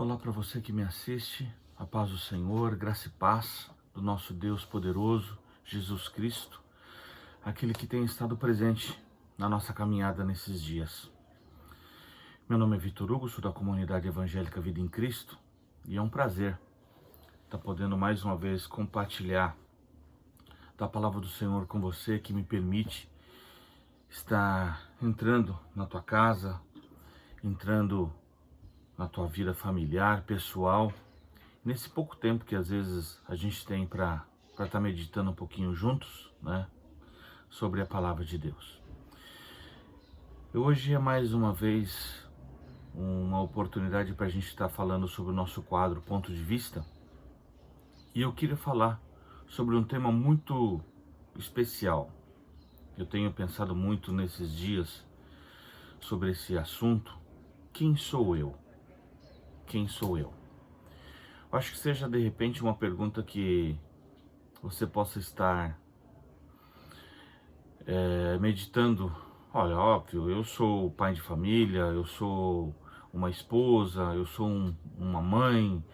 Olá para você que me assiste, a paz do Senhor, graça e paz do nosso Deus poderoso, Jesus Cristo, aquele que tem estado presente na nossa caminhada nesses dias. Meu nome é Vitor Hugo, sou da comunidade evangélica Vida em Cristo e é um prazer estar podendo mais uma vez compartilhar da palavra do Senhor com você, que me permite estar entrando na tua casa, entrando na tua vida familiar, pessoal, nesse pouco tempo que às vezes a gente tem para estar meditando um pouquinho juntos, né, sobre a palavra de Deus. Hoje é mais uma vez uma oportunidade para a gente estar falando sobre o nosso quadro Ponto de Vista, e eu queria falar sobre um tema muito especial. Eu tenho pensado muito nesses dias sobre esse assunto. Quem sou eu? Quem sou eu? Acho que seja de repente uma pergunta que você possa estar meditando. Olha, óbvio, eu sou pai de família, eu sou uma esposa, eu sou uma mãe,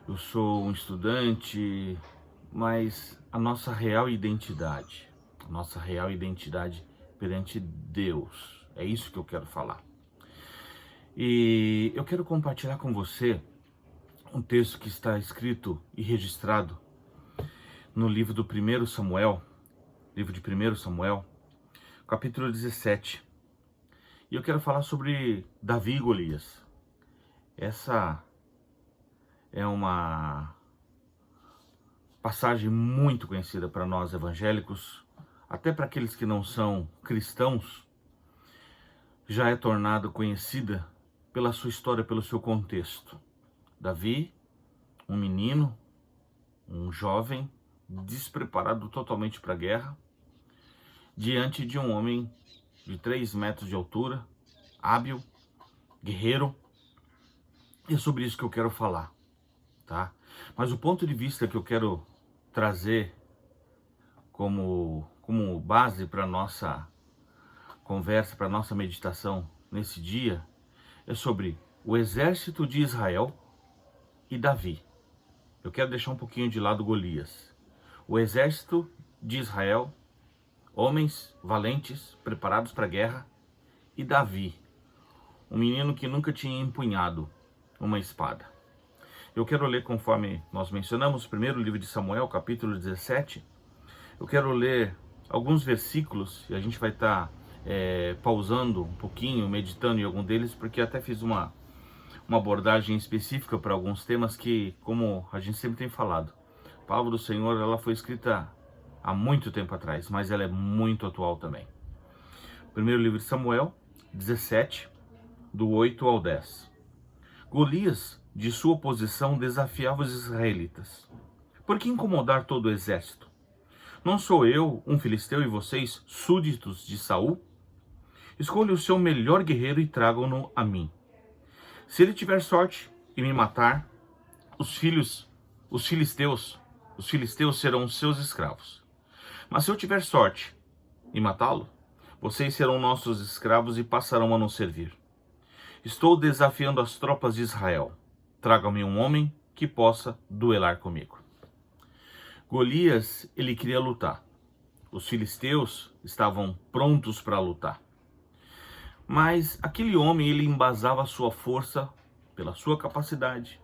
eu sou um estudante, mas a nossa real identidade perante Deus, é isso que eu quero falar. E eu quero compartilhar com você um texto que está escrito e registrado no livro de 1 Samuel, capítulo 17. E eu quero falar sobre Davi e Golias. Essa é uma passagem muito conhecida para nós evangélicos, até para aqueles que não são cristãos, já é tornada conhecida pela sua história, pelo seu contexto. Davi, um menino, um jovem, despreparado totalmente para a guerra, diante de um homem de 3 metros de altura, hábil, guerreiro. E é sobre isso que eu quero falar, tá? Mas o ponto de vista que eu quero trazer como base para nossa conversa, para nossa meditação nesse dia, é sobre o exército de Israel e Davi. Eu quero deixar um pouquinho de lado Golias. O exército de Israel, homens valentes, preparados para a guerra, e Davi, um menino que nunca tinha empunhado uma espada. Eu quero ler, conforme nós mencionamos, primeiro livro de Samuel, capítulo 17. Eu quero ler alguns versículos e a gente vai estar pausando um pouquinho, meditando em algum deles, porque até fiz uma abordagem específica para alguns temas que, como a gente sempre tem falado, a palavra do Senhor, ela foi escrita há muito tempo atrás, mas ela é muito atual também. Primeiro livro de Samuel, 17, do 8 ao 10. Golias, de sua posição, desafiava os israelitas. Por que incomodar todo o exército? Não sou eu um filisteu e vocês, súditos de Saul? Escolha o seu melhor guerreiro e tragam-no a mim. Se ele tiver sorte e me matar, os filisteus serão seus escravos. Mas se eu tiver sorte e matá-lo, vocês serão nossos escravos e passarão a nos servir. Estou desafiando as tropas de Israel. Tragam-me um homem que possa duelar comigo. Golias, ele queria lutar. Os filisteus estavam prontos para lutar. Mas aquele homem, ele embasava a sua força pela sua capacidade,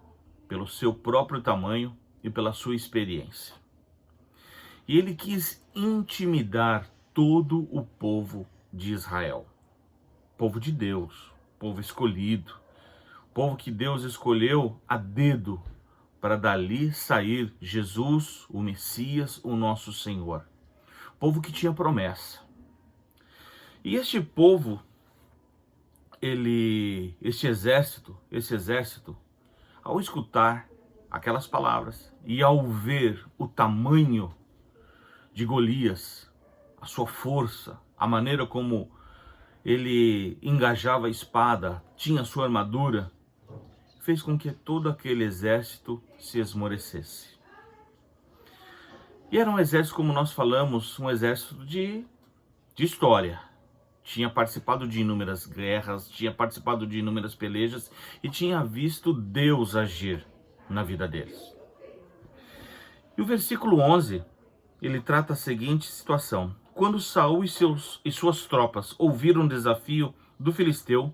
pelo seu próprio tamanho e pela sua experiência. E ele quis intimidar todo o povo de Israel. Povo de Deus, povo escolhido, povo que Deus escolheu a dedo para dali sair Jesus, o Messias, o nosso Senhor. Povo que tinha promessa. E este povo, esse exército, ao escutar aquelas palavras e ao ver o tamanho de Golias, a sua força, a maneira como ele engajava a espada, tinha sua armadura, fez com que todo aquele exército se esmorecesse. E era um exército, como nós falamos, um exército de história, tinha participado de inúmeras guerras, tinha participado de inúmeras pelejas e tinha visto Deus agir na vida deles. E o versículo 11, ele trata a seguinte situação: quando Saul e suas tropas ouviram o desafio do filisteu,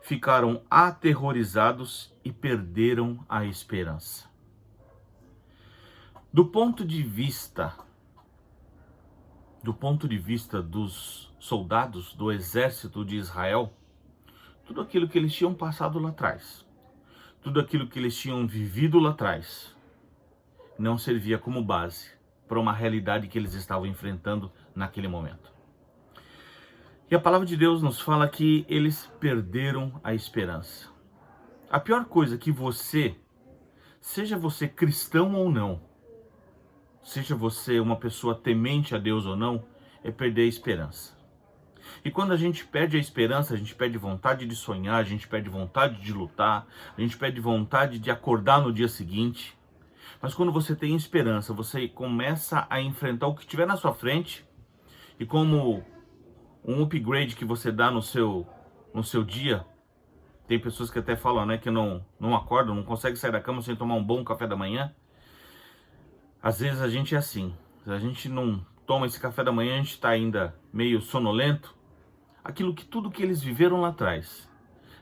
ficaram aterrorizados e perderam a esperança. Do ponto de vista dos soldados do exército de Israel, tudo aquilo que eles tinham passado lá atrás, tudo aquilo que eles tinham vivido lá atrás, não servia como base para uma realidade que eles estavam enfrentando naquele momento. E a palavra de Deus nos fala que eles perderam a esperança. A pior coisa que seja você cristão ou não, seja você uma pessoa temente a Deus ou não, é perder a esperança. E quando a gente perde a esperança, a gente perde vontade de sonhar, a gente perde vontade de lutar, a gente perde vontade de acordar no dia seguinte. Mas quando você tem esperança, você começa a enfrentar o que estiver na sua frente, e como um upgrade que você dá no seu dia, tem pessoas que até falam, né, que não acordam, não conseguem sair da cama sem tomar um bom café da manhã. Às vezes a gente é assim, se a gente não toma esse café da manhã, a gente está ainda meio sonolento. Tudo que eles viveram lá atrás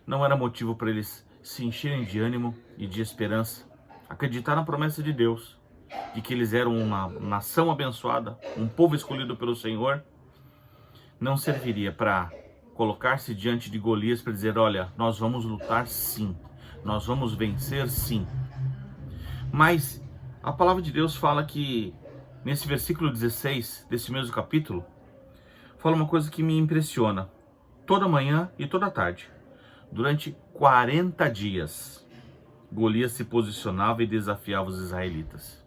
não era motivo para eles se encherem de ânimo e de esperança, acreditar na promessa de Deus, de que eles eram uma nação abençoada, um povo escolhido pelo Senhor. Não serviria para colocar-se diante de Golias para dizer: olha, nós vamos lutar sim, nós vamos vencer sim. Mas a palavra de Deus fala que, nesse versículo 16 desse mesmo capítulo, fala uma coisa que me impressiona. Toda manhã e toda tarde, durante 40 dias, Golias se posicionava e desafiava os israelitas.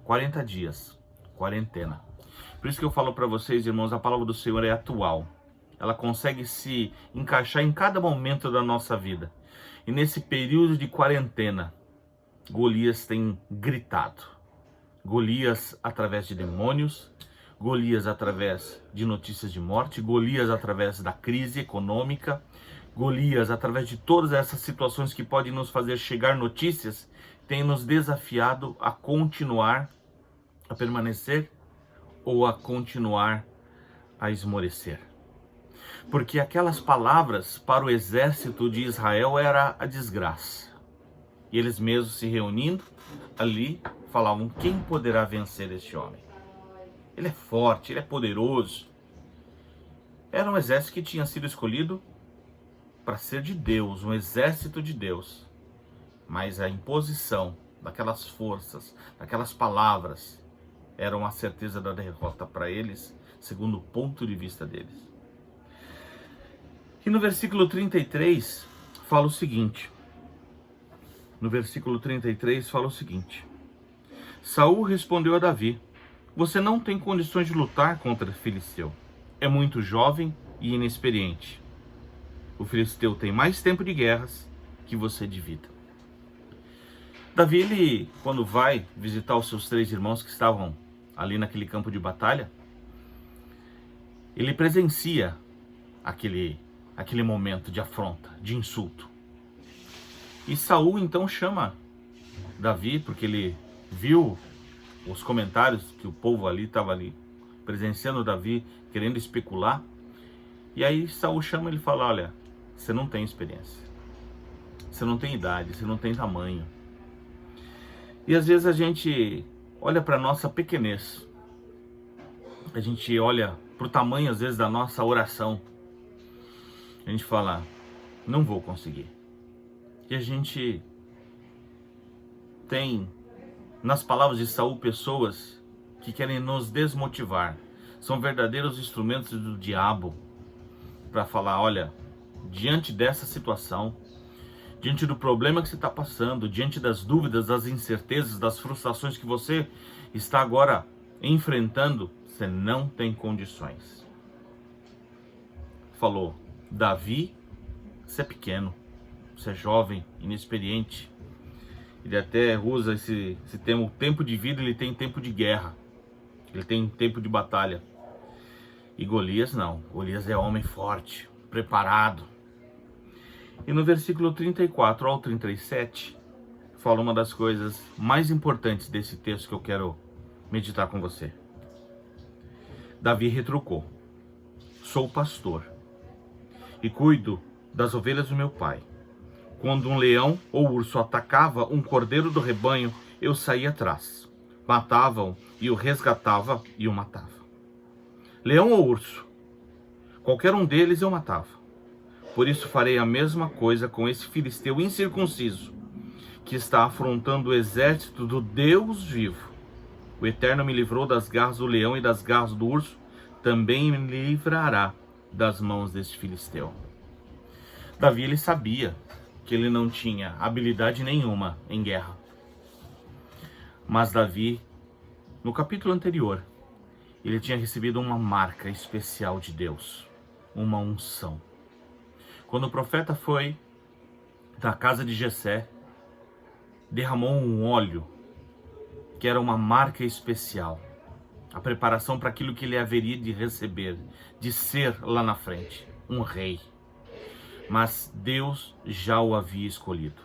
40 dias, quarentena. Por isso que eu falo para vocês, irmãos, a palavra do Senhor é atual. Ela consegue se encaixar em cada momento da nossa vida. E nesse período de quarentena, Golias tem gritado. Golias através de demônios, Golias através de notícias de morte, Golias através da crise econômica, Golias através de todas essas situações que podem nos fazer chegar notícias, tem nos desafiado a continuar, a permanecer ou a continuar a esmorecer. Porque aquelas palavras para o exército de Israel era a desgraça. E eles mesmos se reunindo ali falavam: quem poderá vencer este homem? Ele é forte, ele é poderoso. Era um exército que tinha sido escolhido para ser de Deus, um exército de Deus. Mas a imposição daquelas forças, daquelas palavras, era uma certeza da derrota para eles, segundo o ponto de vista deles. E no versículo 33 fala o seguinte. Saul respondeu a Davi: você não tem condições de lutar contra o filisteu. É muito jovem e inexperiente. O filisteu tem mais tempo de guerras que você de vida. Davi, ele, quando vai visitar os seus 3 irmãos que estavam ali naquele campo de batalha, ele presencia aquele momento de afronta, de insulto. E Saul então chama Davi, porque ele viu os comentários que o povo ali estava ali presenciando Davi, querendo especular. E aí Saul chama ele e fala: olha, você não tem experiência, você não tem idade, você não tem tamanho. E às vezes a gente olha para a nossa pequenez, a gente olha para o tamanho às vezes da nossa oração, a gente fala: não vou conseguir. E a gente tem nas palavras de Saul pessoas que querem nos desmotivar, são verdadeiros instrumentos do diabo para falar: olha, diante dessa situação, diante do problema que você está passando, diante das dúvidas, das incertezas, das frustrações que você está agora enfrentando, você não tem condições. Falou: Davi, você é pequeno, você é jovem, inexperiente. Ele até usa esse termo, tempo de vida, ele tem tempo de guerra, ele tem tempo de batalha. E Golias não. Golias é homem forte, preparado. E no versículo 34 ao 37, fala uma das coisas mais importantes desse texto que eu quero meditar com você. Davi retrucou: sou pastor e cuido das ovelhas do meu pai. Quando um leão ou urso atacava um cordeiro do rebanho, eu saía atrás. Matavam e o resgatava e o matava. Leão ou urso, qualquer um deles eu matava. Por isso farei a mesma coisa com esse filisteu incircunciso, que está afrontando o exército do Deus vivo. O Eterno me livrou das garras do leão e das garras do urso, também me livrará das mãos deste filisteu. Davi, ele sabia que ele não tinha habilidade nenhuma em guerra. Mas Davi, no capítulo anterior, ele tinha recebido uma marca especial de Deus, uma unção. Quando o profeta foi da casa de Jessé, derramou um óleo que era uma marca especial, a preparação para aquilo que ele haveria de receber, de ser lá na frente, um rei. Mas Deus já o havia escolhido.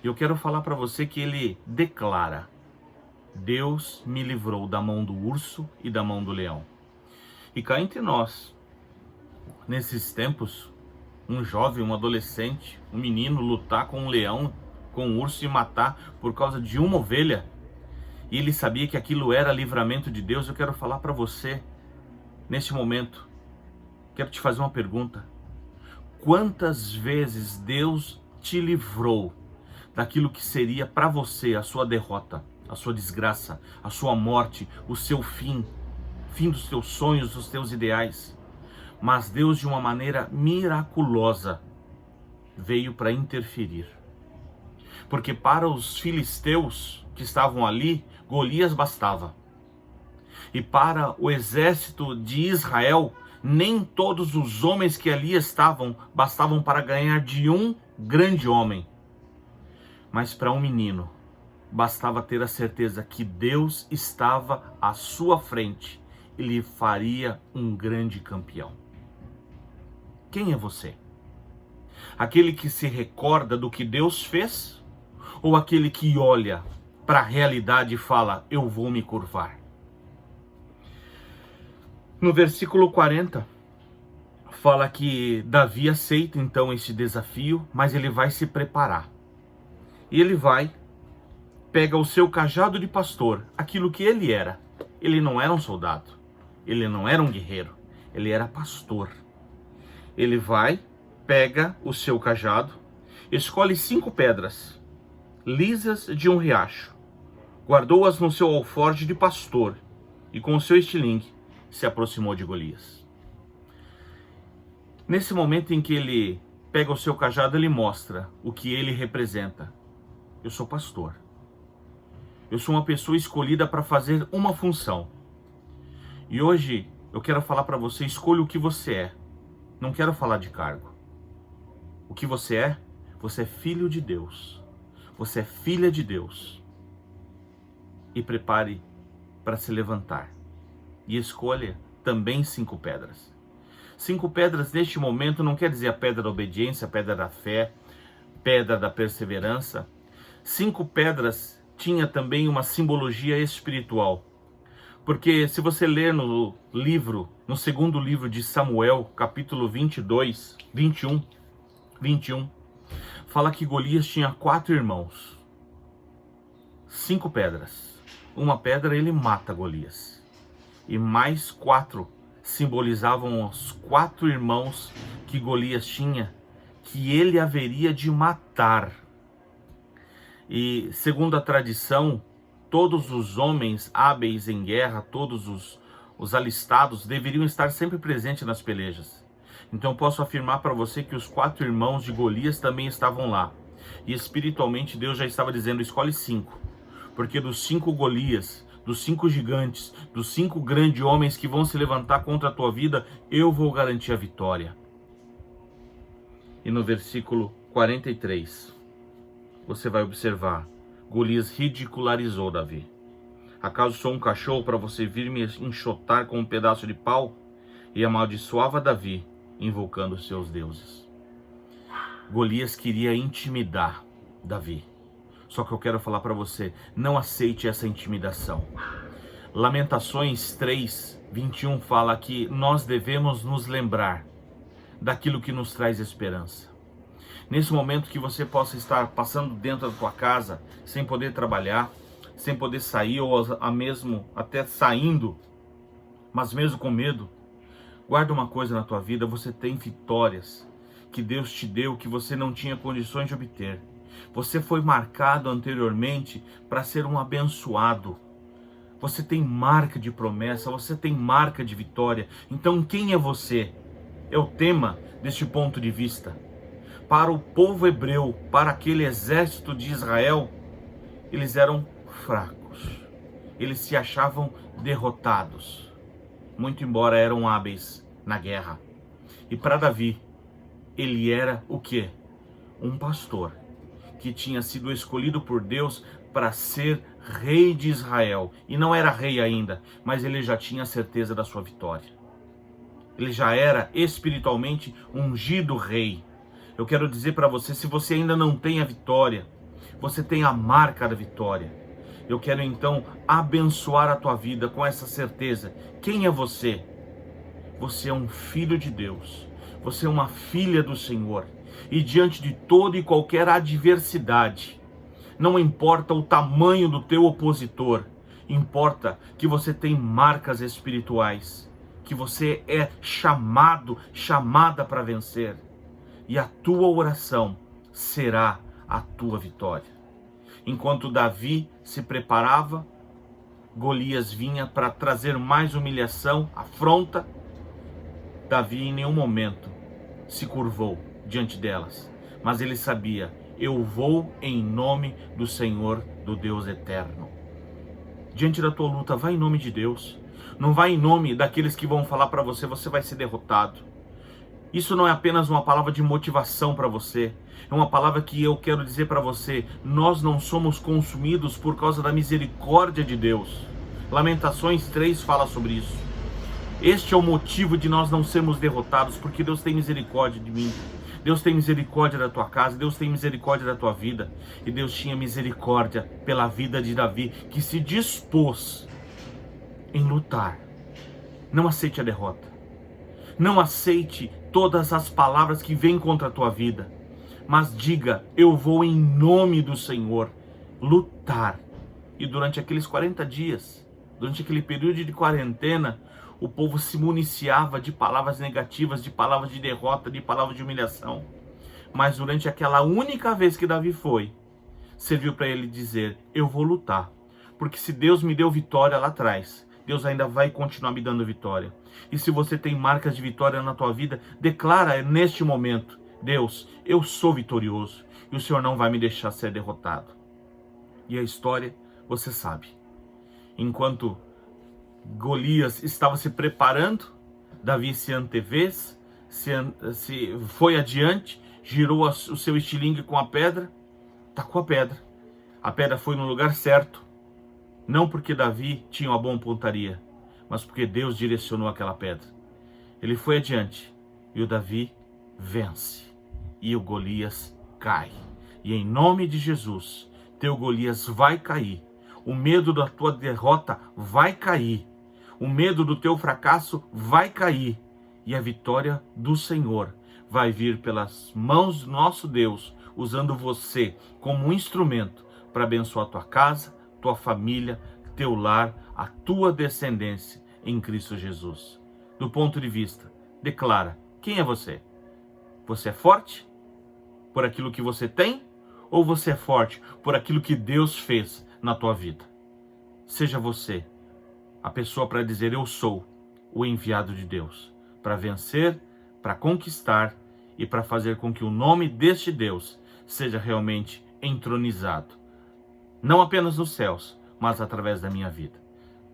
E eu quero falar para você que ele declara: Deus me livrou da mão do urso e da mão do leão. E cá entre nós, nesses tempos, um jovem, um adolescente, um menino lutar com um leão, com um urso e matar por causa de uma ovelha, e ele sabia que aquilo era livramento de Deus. Eu quero falar para você, neste momento, quero te fazer uma pergunta: quantas vezes Deus te livrou daquilo que seria para você a sua derrota, a sua desgraça, a sua morte, o seu fim dos teus sonhos, dos teus ideais? Mas Deus, de uma maneira miraculosa, veio para interferir. Porque para os filisteus que estavam ali, Golias bastava. E para o exército de Israel, nem todos os homens que ali estavam bastavam para ganhar de um grande homem. Mas para um menino, bastava ter a certeza que Deus estava à sua frente e lhe faria um grande campeão. Quem é você? Aquele que se recorda do que Deus fez? Ou aquele que olha para a realidade e fala: eu vou me curvar? No versículo 40, fala que Davi aceita então esse desafio, mas ele vai se preparar. E ele vai, pega o seu cajado de pastor, aquilo que ele era. Ele não era um soldado, ele não era um guerreiro, ele era pastor. Ele vai, pega o seu cajado, escolhe 5 pedras, lisas de um riacho, guardou-as no seu alforje de pastor e com o seu estilingue se aproximou de Golias. Nesse momento em que ele pega o seu cajado, ele mostra o que ele representa. Eu sou pastor. Eu sou uma pessoa escolhida para fazer uma função. E hoje eu quero falar para você: escolha o que você é. Não quero falar de cargo. O que você é? Você é filho de Deus. Você é filha de Deus. E prepare para se levantar. E escolha também 5 pedras. 5 pedras neste momento não quer dizer a pedra da obediência, a pedra da fé, pedra da perseverança. 5 pedras tinha também uma simbologia espiritual. Porque se você ler no segundo livro de Samuel, capítulo 21, fala que Golias tinha 4 irmãos. 5 pedras. Uma pedra ele mata Golias. E mais 4 simbolizavam os 4 irmãos que Golias tinha, que ele haveria de matar. E segundo a tradição, todos os homens hábeis em guerra, todos os alistados, deveriam estar sempre presentes nas pelejas. Então eu posso afirmar para você que os 4 irmãos de Golias também estavam lá. E espiritualmente Deus já estava dizendo: escolhe 5. Porque dos 5 Golias, dos 5 gigantes, dos 5 grandes homens que vão se levantar contra a tua vida, eu vou garantir a vitória. E no versículo 43, você vai observar: Golias ridicularizou Davi. Acaso sou um cachorro para você vir me enxotar com um pedaço de pau? e amaldiçoava Davi, invocando seus deuses. Golias queria intimidar Davi. Só que eu quero falar para você, não aceite essa intimidação. Lamentações 3:21 fala que nós devemos nos lembrar daquilo que nos traz esperança. Nesse momento que você possa estar passando dentro da tua casa, sem poder trabalhar, sem poder sair, ou mesmo até saindo, mas mesmo com medo, guarda uma coisa na tua vida: você tem vitórias que Deus te deu que você não tinha condições de obter. Você foi marcado anteriormente para ser um abençoado. Você tem marca de promessa, você tem marca de vitória. Então quem é você? É o tema deste ponto de vista. Para o povo hebreu, para aquele exército de Israel, eles eram fracos. Eles se achavam derrotados, muito embora eram hábeis na guerra. E para Davi, ele era o quê? Um pastor que tinha sido escolhido por Deus para ser rei de Israel. E não era rei ainda, mas ele já tinha certeza da sua vitória. Ele já era espiritualmente ungido rei. Eu quero dizer para você, se você ainda não tem a vitória, você tem a marca da vitória. Eu quero então abençoar a tua vida com essa certeza. Quem é você? Você é um filho de Deus. Você é uma filha do Senhor. E diante de toda e qualquer adversidade, não importa o tamanho do teu opositor, importa que você tem marcas espirituais, que você é chamada para vencer. E a tua oração será a tua vitória. Enquanto Davi se preparava, Golias vinha para trazer mais humilhação, afronta. Davi em nenhum momento se curvou diante delas, mas ele sabia: eu vou em nome do Senhor, do Deus eterno. Diante da tua luta, vai em nome de Deus. Não vai em nome daqueles que vão falar para você, você vai ser derrotado. Isso não é apenas uma palavra de motivação para você. É uma palavra que eu quero dizer para você: nós não somos consumidos por causa da misericórdia de Deus. Lamentações 3 fala sobre isso. Este é o motivo de nós não sermos derrotados, porque Deus tem misericórdia de mim. Deus tem misericórdia da tua casa, Deus tem misericórdia da tua vida. E Deus tinha misericórdia pela vida de Davi, que se dispôs em lutar. Não aceite a derrota. Não aceite todas as palavras que vêm contra a tua vida. Mas diga: eu vou em nome do Senhor lutar. E durante aqueles 40 dias, durante aquele período de quarentena, o povo se municiava de palavras negativas, de palavras de derrota, de palavras de humilhação. Mas durante aquela única vez que Davi foi, serviu para ele dizer: eu vou lutar. Porque se Deus me deu vitória lá atrás, Deus ainda vai continuar me dando vitória. E se você tem marcas de vitória na tua vida, declara neste momento: Deus, eu sou vitorioso e o Senhor não vai me deixar ser derrotado. E a história, você sabe. Enquanto Golias estava se preparando, Davi se antevês, se foi adiante, girou o seu estilingue com a pedra, tacou a pedra. A pedra foi no lugar certo, não porque Davi tinha uma boa pontaria, mas porque Deus direcionou aquela pedra. Ele foi adiante e o Davi vence. E o Golias cai. E em nome de Jesus, teu Golias vai cair. O medo da tua derrota vai cair. O medo do teu fracasso vai cair. E a vitória do Senhor vai vir pelas mãos do nosso Deus, usando você como um instrumento para abençoar tua casa, tua família, teu lar, a tua descendência em Cristo Jesus. Do ponto de vista, declara: quem é você? Você é forte por aquilo que você tem? Ou você é forte por aquilo que Deus fez na tua vida? Seja você a pessoa para dizer: eu sou o enviado de Deus, para vencer, para conquistar e para fazer com que o nome deste Deus seja realmente entronizado. Não apenas nos céus, mas através da minha vida.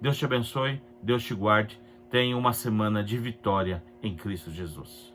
Deus te abençoe, Deus te guarde. Tenha uma semana de vitória em Cristo Jesus.